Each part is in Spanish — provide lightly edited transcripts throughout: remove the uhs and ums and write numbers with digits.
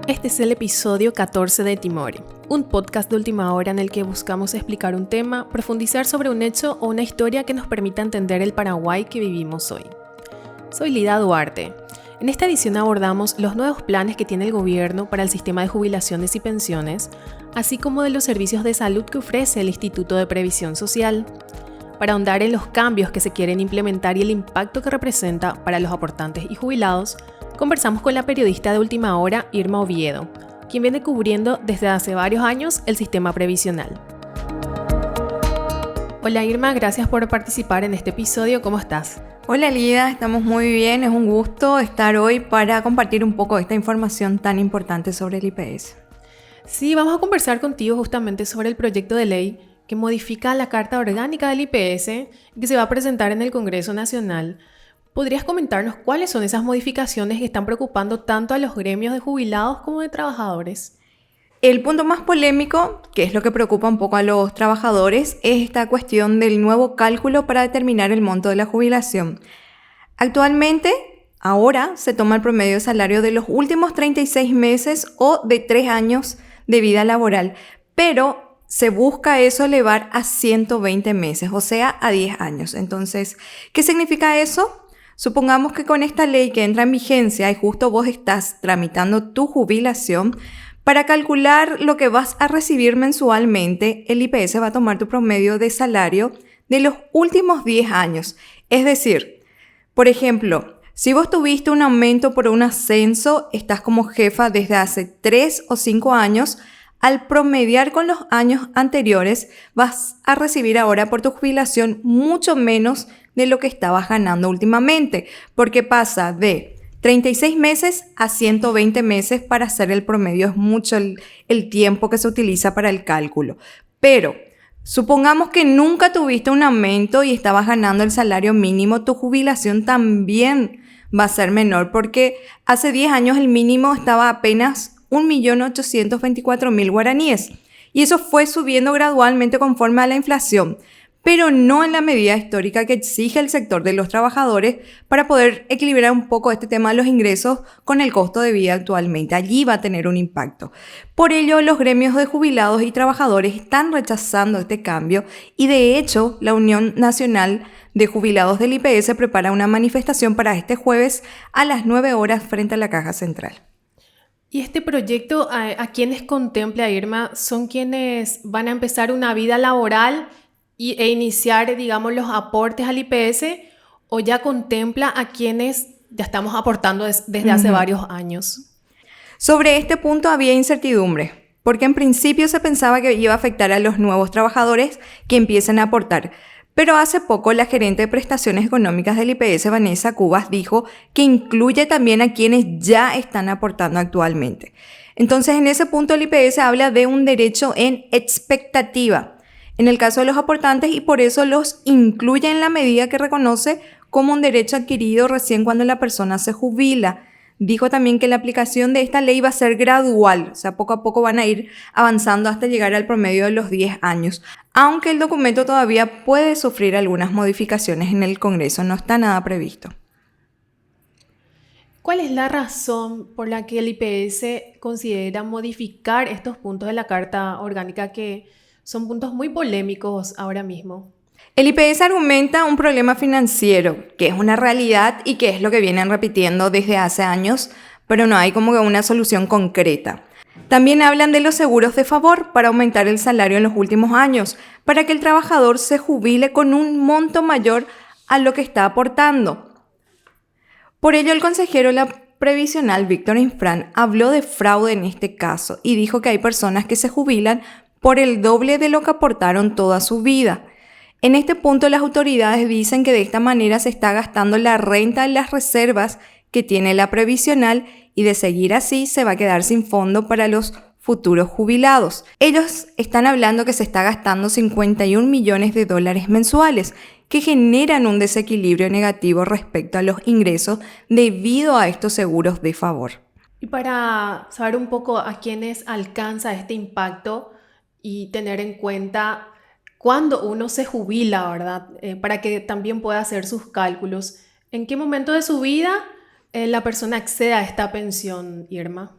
Este es el episodio 14 de Timori, un podcast de última hora en el que buscamos explicar un tema, profundizar sobre un hecho o una historia que nos permita entender el Paraguay que vivimos hoy. Soy Lida Duarte. En esta edición abordamos los nuevos planes que tiene el gobierno para el sistema de jubilaciones y pensiones, así como de los servicios de salud que ofrece el Instituto de Previsión Social. Para ahondar en los cambios que se quieren implementar y el impacto que representa para los aportantes y jubilados, conversamos con la periodista de última hora, Irma Oviedo, quien viene cubriendo desde hace varios años el sistema previsional. Hola Irma, gracias por participar en este episodio. ¿Cómo estás? Hola Lida, estamos muy bien. Es un gusto estar hoy para compartir un poco esta información tan importante sobre el IPS. Sí, vamos a conversar contigo justamente sobre el proyecto de ley que modifica la Carta Orgánica del IPS y que se va a presentar en el Congreso Nacional. ¿Podrías comentarnos cuáles son esas modificaciones que están preocupando tanto a los gremios de jubilados como de trabajadores? El punto más polémico, que es lo que preocupa un poco a los trabajadores, es esta cuestión del nuevo cálculo para determinar el monto de la jubilación. Actualmente, ahora se toma el promedio de salario de los últimos 36 meses o de 3 años de vida laboral, pero se busca eso elevar a 120 meses, o sea, a 10 años. Entonces, ¿qué significa eso? Supongamos que con esta ley que entra en vigencia y justo vos estás tramitando tu jubilación, para calcular lo que vas a recibir mensualmente, el IPS va a tomar tu promedio de salario de los últimos 10 años. Es decir, por ejemplo, si vos tuviste un aumento por un ascenso, estás como jefa desde hace 3 o 5 años, al promediar con los años anteriores, vas a recibir ahora por tu jubilación mucho menos de lo que estabas ganando últimamente, porque pasa de 36 meses a 120 meses para hacer el promedio. Es mucho el tiempo que se utiliza para el cálculo. Pero supongamos que nunca tuviste un aumento y estabas ganando el salario mínimo, tu jubilación también va a ser menor, porque hace 10 años el mínimo estaba apenas 1.824.000 guaraníes. Y eso fue subiendo gradualmente conforme a la inflación, pero no en la medida histórica que exige el sector de los trabajadores para poder equilibrar un poco este tema de los ingresos con el costo de vida actualmente. Allí va a tener un impacto. Por ello, los gremios de jubilados y trabajadores están rechazando este cambio y de hecho, la Unión Nacional de Jubilados del IPS prepara una manifestación para este jueves a las 9 horas frente a la Caja Central. ¿Y este proyecto a quiénes contempla, Irma? ¿Son quienes van a empezar una vida laboral e iniciar, digamos, los aportes al IPS, o ya contempla a quienes ya estamos aportando desde hace varios años? Sobre este punto había incertidumbre, porque en principio se pensaba que iba a afectar a los nuevos trabajadores que empiecen a aportar. Pero hace poco la gerente de prestaciones económicas del IPS, Vanessa Cubas, dijo que incluye también a quienes ya están aportando actualmente. Entonces, en ese punto el IPS habla de un derecho en expectativa en el caso de los aportantes y por eso los incluye en la medida que reconoce como un derecho adquirido recién cuando la persona se jubila. Dijo también que la aplicación de esta ley va a ser gradual, o sea, poco a poco van a ir avanzando hasta llegar al promedio de los 10 años, aunque el documento todavía puede sufrir algunas modificaciones en el Congreso, no está nada previsto. ¿Cuál es la razón por la que el IPS considera modificar estos puntos de la Carta Orgánica que son puntos muy polémicos ahora mismo? El IPS argumenta un problema financiero, que es una realidad y que es lo que vienen repitiendo desde hace años, pero no hay como que una solución concreta. También hablan de los seguros de favor para aumentar el salario en los últimos años, para que el trabajador se jubile con un monto mayor a lo que está aportando. Por ello, el consejero de la previsional, Víctor Infran, habló de fraude en este caso y dijo que hay personas que se jubilan por el doble de lo que aportaron toda su vida. En este punto, las autoridades dicen que de esta manera se está gastando la renta en las reservas que tiene la previsional y de seguir así se va a quedar sin fondo para los futuros jubilados. Ellos están hablando que se está gastando 51 millones de dólares mensuales, que generan un desequilibrio negativo respecto a los ingresos debido a estos seguros de favor. Y para saber un poco a quiénes alcanza este impacto y tener en cuenta cuando uno se jubila, ¿verdad? Para que también pueda hacer sus cálculos. ¿En qué momento de su vida la persona accede a esta pensión, Irma?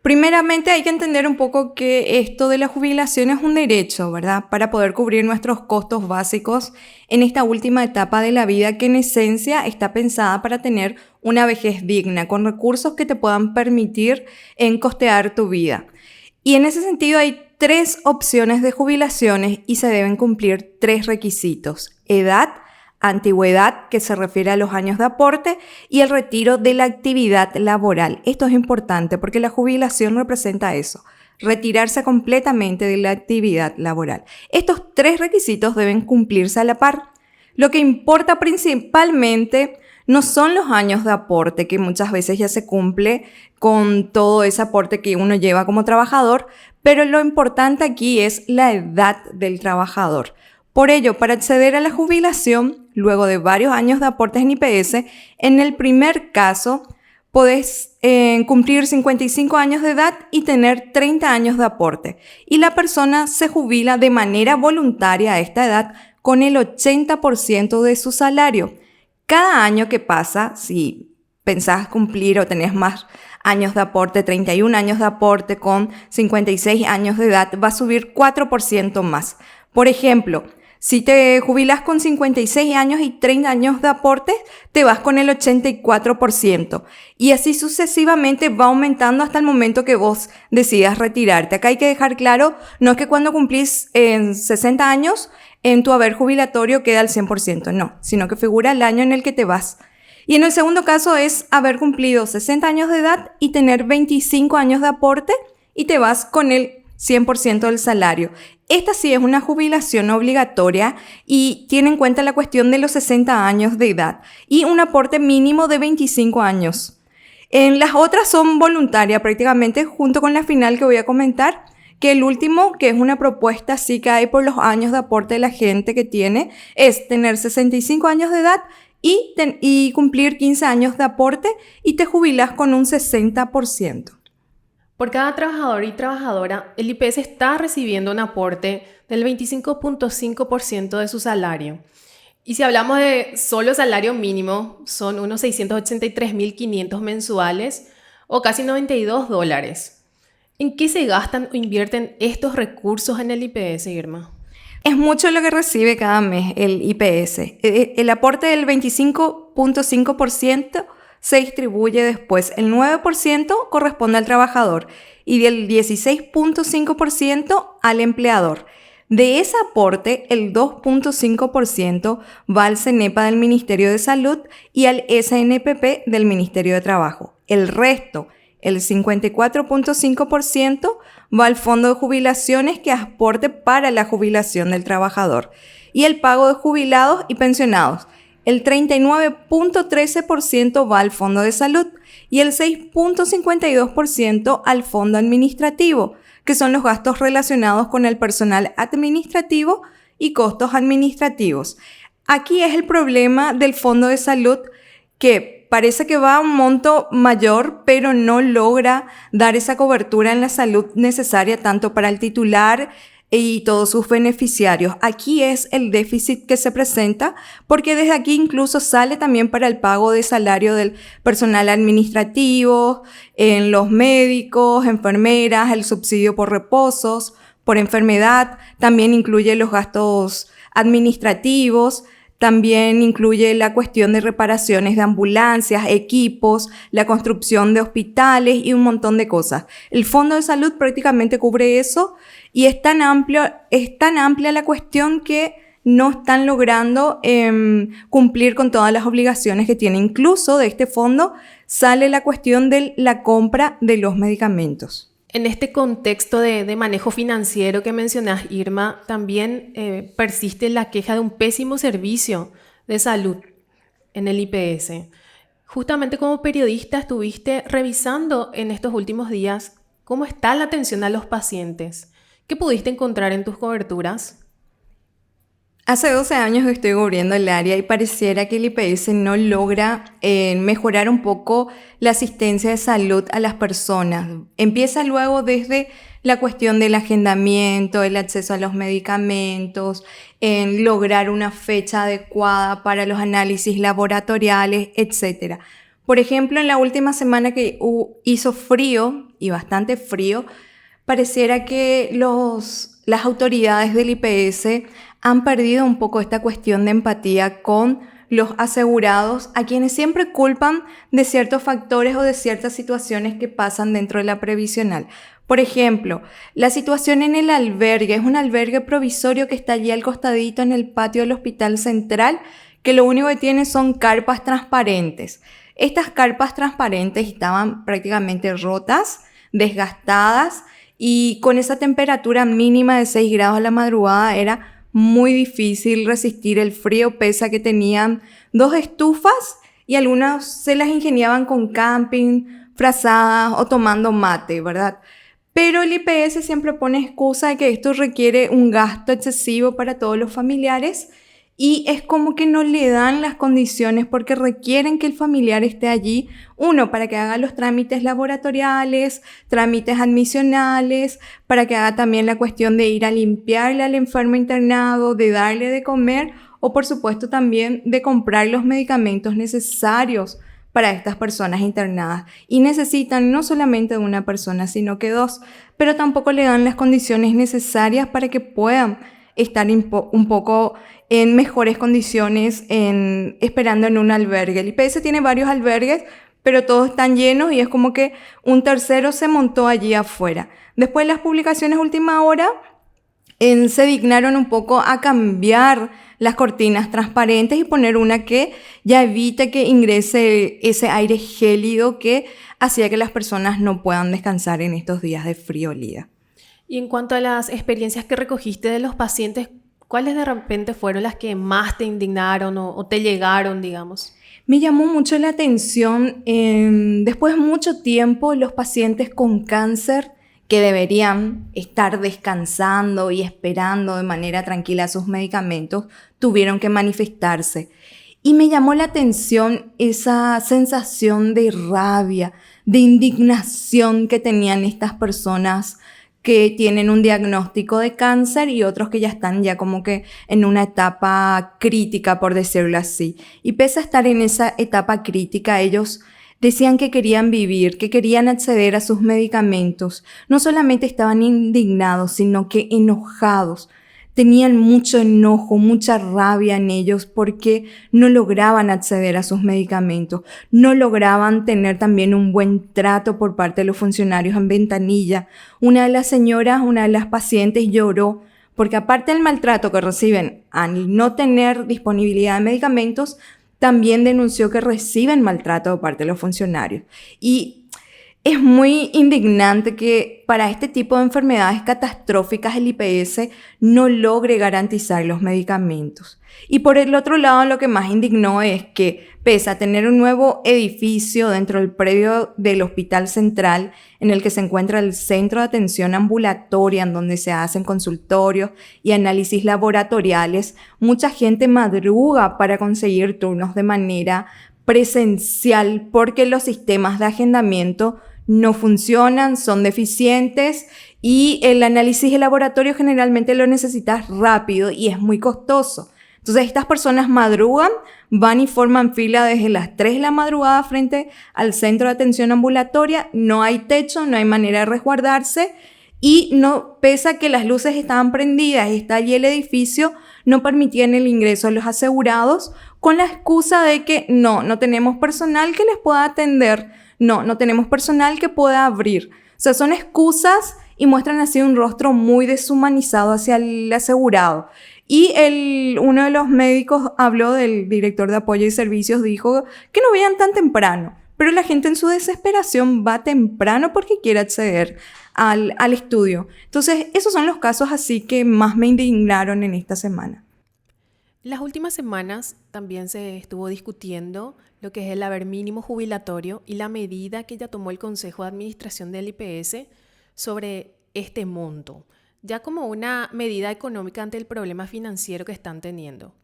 Primeramente hay que entender un poco que esto de la jubilación es un derecho, ¿verdad? Para poder cubrir nuestros costos básicos en esta última etapa de la vida que en esencia está pensada para tener una vejez digna, con recursos que te puedan permitir costear tu vida. Y en ese sentido hay 3 opciones de jubilaciones y se deben cumplir 3 requisitos: edad, antigüedad, que se refiere a los años de aporte, y el retiro de la actividad laboral. Esto es importante porque la jubilación representa eso, retirarse completamente de la actividad laboral. Estos 3 requisitos deben cumplirse a la par. Lo que importa principalmente no son los años de aporte, que muchas veces ya se cumple con todo ese aporte que uno lleva como trabajador, pero lo importante aquí es la edad del trabajador. Por ello, para acceder a la jubilación, luego de varios años de aportes en IPS, en el primer caso, podés cumplir 55 años de edad y tener 30 años de aporte. Y la persona se jubila de manera voluntaria a esta edad con el 80% de su salario. Cada año que pasa, si pensás cumplir o tenés más años de aporte, 31 años de aporte con 56 años de edad, va a subir 4% más. Por ejemplo, si te jubilas con 56 años y 30 años de aporte, te vas con el 84%. Y así sucesivamente va aumentando hasta el momento que vos decidas retirarte. Acá hay que dejar claro, no es que cuando cumplís 60 años, en tu haber jubilatorio queda al 100%, no, sino que figura el año en el que te vas. Y en el segundo caso es haber cumplido 60 años de edad y tener 25 años de aporte y te vas con el 100% del salario. Esta sí es una jubilación obligatoria y tiene en cuenta la cuestión de los 60 años de edad y un aporte mínimo de 25 años. Las otras son voluntarias prácticamente, junto con la final que voy a comentar, que el último, que es una propuesta sí que hay por los años de aporte de la gente que tiene, es tener 65 años de edad y cumplir 15 años de aporte y te jubilas con un 60%. Por cada trabajador y trabajadora, el IPS está recibiendo un aporte del 25.5% de su salario. Y si hablamos de solo salario mínimo, son unos 683.500 mensuales o casi $92. ¿En qué se gastan o invierten estos recursos en el IPS, Irma? Es mucho lo que recibe cada mes el IPS. El aporte del 25.5% se distribuye después. El 9% corresponde al trabajador y del 16.5% al empleador. De ese aporte, el 2.5% va al CENEPA del Ministerio de Salud y al SNPP del Ministerio de Trabajo. El resto, el 54.5%, va al Fondo de Jubilaciones, que aporte para la jubilación del trabajador, y el pago de jubilados y pensionados. El 39.13% va al Fondo de Salud y el 6.52% al Fondo Administrativo, que son los gastos relacionados con el personal administrativo y costos administrativos. Aquí es el problema del Fondo de Salud, que parece que va a un monto mayor, pero no logra dar esa cobertura en la salud necesaria tanto para el titular y todos sus beneficiarios. Aquí es el déficit que se presenta, porque desde aquí incluso sale también para el pago de salario del personal administrativo, en los médicos, enfermeras, el subsidio por reposos, por enfermedad, también incluye los gastos administrativos. También incluye la cuestión de reparaciones de ambulancias, equipos, la construcción de hospitales y un montón de cosas. El Fondo de Salud prácticamente cubre eso y es tan amplia la cuestión que no están logrando cumplir con todas las obligaciones que tiene. Incluso de este fondo sale la cuestión de la compra de los medicamentos. En este contexto de manejo financiero que mencionás, Irma, también persiste la queja de un pésimo servicio de salud en el IPS. Justamente como periodista estuviste revisando en estos últimos días cómo está la atención a los pacientes. ¿Qué pudiste encontrar en tus coberturas? Hace 12 años que estoy cubriendo el área y pareciera que el IPS no logra mejorar un poco la asistencia de salud a las personas. Empieza luego desde la cuestión del agendamiento, el acceso a los medicamentos, en lograr una fecha adecuada para los análisis laboratoriales, etc. Por ejemplo, en la última semana que hizo frío y bastante frío, pareciera que las autoridades del IPS han perdido un poco esta cuestión de empatía con los asegurados, a quienes siempre culpan de ciertos factores o de ciertas situaciones que pasan dentro de la previsional. Por ejemplo, la situación en el albergue, es un albergue provisorio que está allí al costadito en el patio del Hospital Central, que lo único que tiene son carpas transparentes. Estas carpas transparentes estaban prácticamente rotas, desgastadas, y con esa temperatura mínima de 6 grados a la madrugada era muy difícil resistir el frío, pese a que tenían 2 estufas y algunos se las ingeniaban con camping, frazadas o tomando mate, ¿verdad? Pero el IPS siempre pone excusa de que esto requiere un gasto excesivo para todos los familiares y es como que no le dan las condiciones porque requieren que el familiar esté allí, uno, para que haga los trámites laboratoriales, trámites admisionales, para que haga también la cuestión de ir a limpiarle al enfermo internado, de darle de comer o por supuesto también de comprar los medicamentos necesarios para estas personas internadas. Y necesitan no solamente de una persona, sino que 2, pero tampoco le dan las condiciones necesarias para que puedan estar un poco en mejores condiciones esperando en un albergue. El IPS tiene varios albergues, pero todos están llenos y es como que un tercero se montó allí afuera. Después de las publicaciones última hora, se dignaron un poco a cambiar las cortinas transparentes y poner una que ya evite que ingrese ese aire gélido que hacía que las personas no puedan descansar en estos días de friolía. Y en cuanto a las experiencias que recogiste de los pacientes, ¿cuáles de repente fueron las que más te indignaron o te llegaron, digamos? Me llamó mucho la atención, después de mucho tiempo, los pacientes con cáncer que deberían estar descansando y esperando de manera tranquila sus medicamentos, tuvieron que manifestarse. Y me llamó la atención esa sensación de rabia, de indignación que tenían estas personas que tienen un diagnóstico de cáncer y otros que ya están ya como que en una etapa crítica, por decirlo así. Y pese a estar en esa etapa crítica, ellos decían que querían vivir, que querían acceder a sus medicamentos. No solamente estaban indignados, sino que enojados. Tenían mucho enojo, mucha rabia en ellos porque no lograban acceder a sus medicamentos, no lograban tener también un buen trato por parte de los funcionarios en ventanilla. Una de las señoras, una de las pacientes lloró porque aparte del maltrato que reciben al no tener disponibilidad de medicamentos, también denunció que reciben maltrato por parte de los funcionarios. Y es muy indignante que para este tipo de enfermedades catastróficas el IPS no logre garantizar los medicamentos. Y por el otro lado, lo que más indignó es que, pese a tener un nuevo edificio dentro del predio del Hospital Central, en el que se encuentra el Centro de Atención Ambulatoria, en donde se hacen consultorios y análisis laboratoriales, mucha gente madruga para conseguir turnos de manera presencial porque los sistemas de agendamiento no funcionan, son deficientes y el análisis de laboratorio generalmente lo necesitas rápido y es muy costoso. Entonces estas personas madrugan, van y forman fila desde las 3 de la madrugada frente al centro de atención ambulatoria, no hay techo, no hay manera de resguardarse y no, pese a que las luces estaban prendidas y está allí el edificio, no permitían el ingreso de los asegurados con la excusa de que no tenemos personal que les pueda atender, no tenemos personal que pueda abrir. O sea, son excusas y muestran así un rostro muy deshumanizado hacia el asegurado. Y uno de los médicos habló del director de apoyo y servicios, dijo que no vayan tan temprano, pero la gente en su desesperación va temprano porque quiere acceder al estudio. Entonces, esos son los casos así que más me indignaron en esta semana. Las últimas semanas también se estuvo discutiendo lo que es el haber mínimo jubilatorio y la medida que ya tomó el Consejo de Administración del IPS sobre este monto, ya como una medida económica ante el problema financiero que están teniendo.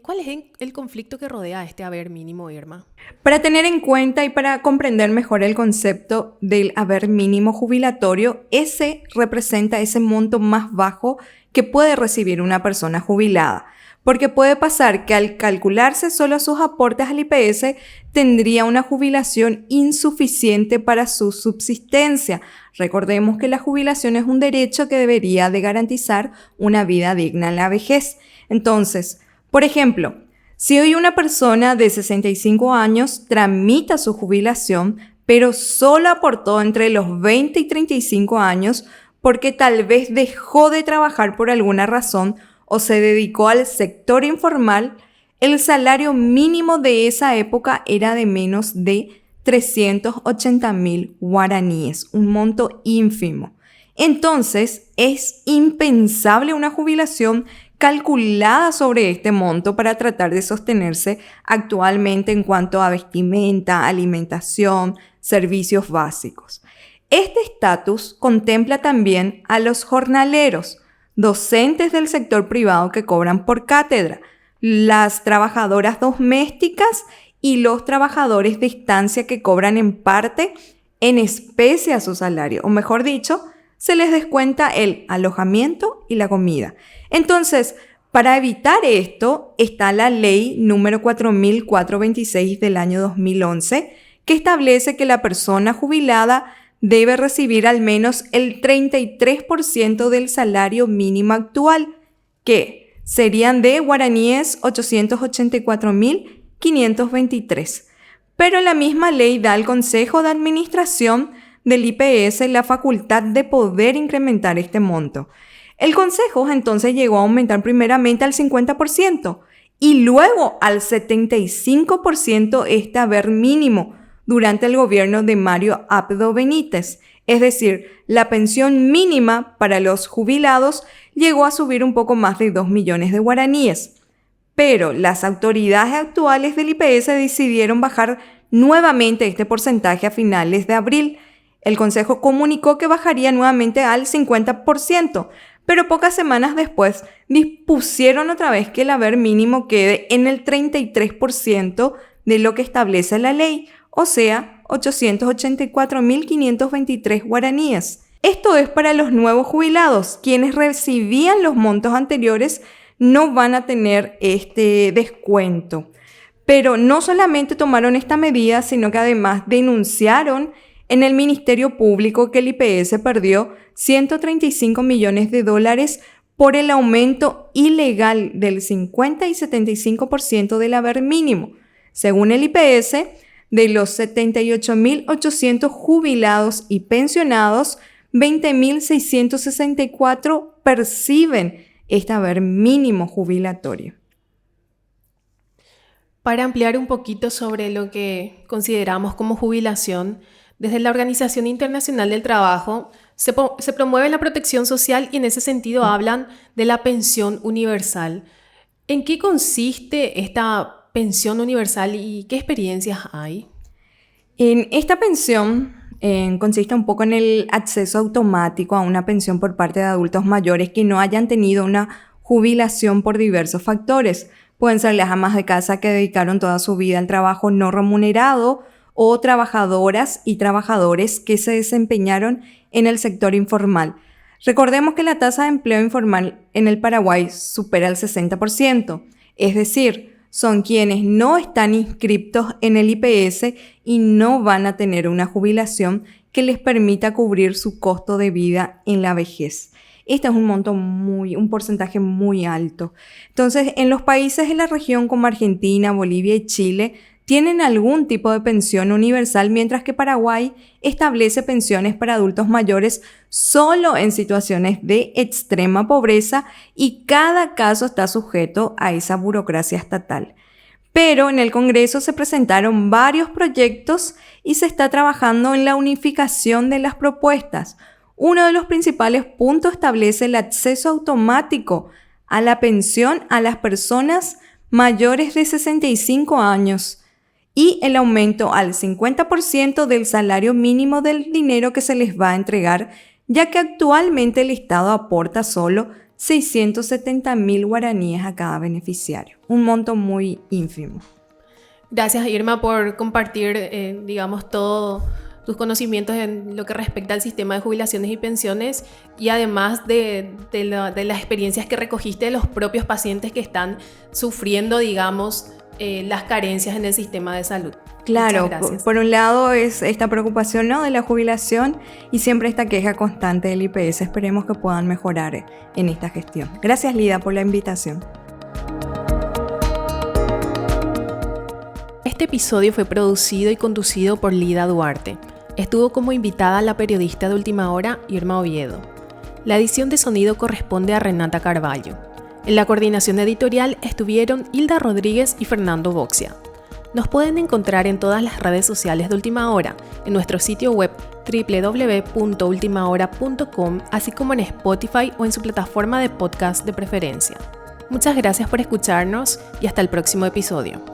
¿Cuál es el conflicto que rodea este haber mínimo, Irma? Para tener en cuenta y para comprender mejor el concepto del haber mínimo jubilatorio, ese representa ese monto más bajo que puede recibir una persona jubilada. porque puede pasar que al calcularse solo sus aportes al IPS tendría una jubilación insuficiente para su subsistencia. Recordemos que la jubilación es un derecho que debería de garantizar una vida digna en la vejez. Entonces, por ejemplo, si hoy una persona de 65 años tramita su jubilación, pero solo aportó entre los 20 y 35 años porque tal vez dejó de trabajar por alguna razón o se dedicó al sector informal, el salario mínimo de esa época era de menos de 380.000 guaraníes, un monto ínfimo. Entonces, es impensable una jubilación calculada sobre este monto para tratar de sostenerse actualmente en cuanto a vestimenta, alimentación, servicios básicos. Este estatus contempla también a los jornaleros, docentes del sector privado que cobran por cátedra, las trabajadoras domésticas y los trabajadores de estancia que cobran en parte en especie a su salario, o mejor dicho, se les descuenta el alojamiento y la comida. Entonces, para evitar esto, está la ley número 4426 del año 2011, que establece que la persona jubilada debe recibir al menos el 33% del salario mínimo actual, que serían de guaraníes 884.523. Pero la misma ley da al Consejo de Administración del IPS la facultad de poder incrementar este monto. El Consejo entonces llegó a aumentar primeramente al 50% y luego al 75% este haber mínimo durante el gobierno de Mario Abdo Benítez. Es decir, la pensión mínima para los jubilados llegó a subir un poco más de 2 millones de guaraníes. Pero las autoridades actuales del IPS decidieron bajar nuevamente este porcentaje a finales de abril. El Consejo comunicó que bajaría nuevamente al 50%, pero pocas semanas después dispusieron otra vez que el haber mínimo quede en el 33% de lo que establece la ley, o sea, 884.523 guaraníes. Esto es para los nuevos jubilados. Quienes recibían los montos anteriores no van a tener este descuento. Pero no solamente tomaron esta medida, sino que además denunciaron en el Ministerio Público que el IPS perdió 135 millones de dólares por el aumento ilegal del 50 y 75% del haber mínimo. Según el IPS, de los 78.800 jubilados y pensionados, 20.664 perciben este haber mínimo jubilatorio. Para ampliar un poquito sobre lo que consideramos como jubilación, desde la Organización Internacional del Trabajo se promueve la protección social y en ese sentido hablan de la pensión universal. ¿En qué consiste esta pensión universal y qué experiencias hay? En esta pensión consiste un poco en el acceso automático a una pensión por parte de adultos mayores que no hayan tenido una jubilación por diversos factores. Pueden ser las amas de casa que dedicaron toda su vida al trabajo no remunerado o trabajadoras y trabajadores que se desempeñaron en el sector informal. Recordemos que la tasa de empleo informal en el Paraguay supera el 60%, es decir, son quienes no están inscriptos en el IPS y no van a tener una jubilación que les permita cubrir su costo de vida en la vejez. Este es un porcentaje muy alto. Entonces, en los países de la región como Argentina, Bolivia y Chile, tienen algún tipo de pensión universal, mientras que Paraguay establece pensiones para adultos mayores solo en situaciones de extrema pobreza y cada caso está sujeto a esa burocracia estatal. Pero en el Congreso se presentaron varios proyectos y se está trabajando en la unificación de las propuestas. Uno de los principales puntos establece el acceso automático a la pensión a las personas mayores de 65 años y el aumento al 50% del salario mínimo del dinero que se les va a entregar, ya que actualmente el Estado aporta solo 670.000 guaraníes a cada beneficiario, un monto muy ínfimo. Gracias, Irma, por compartir, todo tus conocimientos en lo que respecta al sistema de jubilaciones y pensiones y además de las experiencias que recogiste de los propios pacientes que están sufriendo, digamos, las carencias en el sistema de salud. Claro, por un lado es esta preocupación, ¿no?, de la jubilación y siempre esta queja constante del IPS. Esperemos que puedan mejorar en esta gestión. Gracias, Lida, por la invitación. Este episodio fue producido y conducido por Lida Duarte. Estuvo como invitada la periodista de Última Hora, Irma Oviedo. La edición de sonido corresponde a Renata Carballo. En la coordinación editorial estuvieron Hilda Rodríguez y Fernando Boxia. Nos pueden encontrar en todas las redes sociales de Última Hora, en nuestro sitio web www.ultimahora.com, así como en Spotify o en su plataforma de podcast de preferencia. Muchas gracias por escucharnos y hasta el próximo episodio.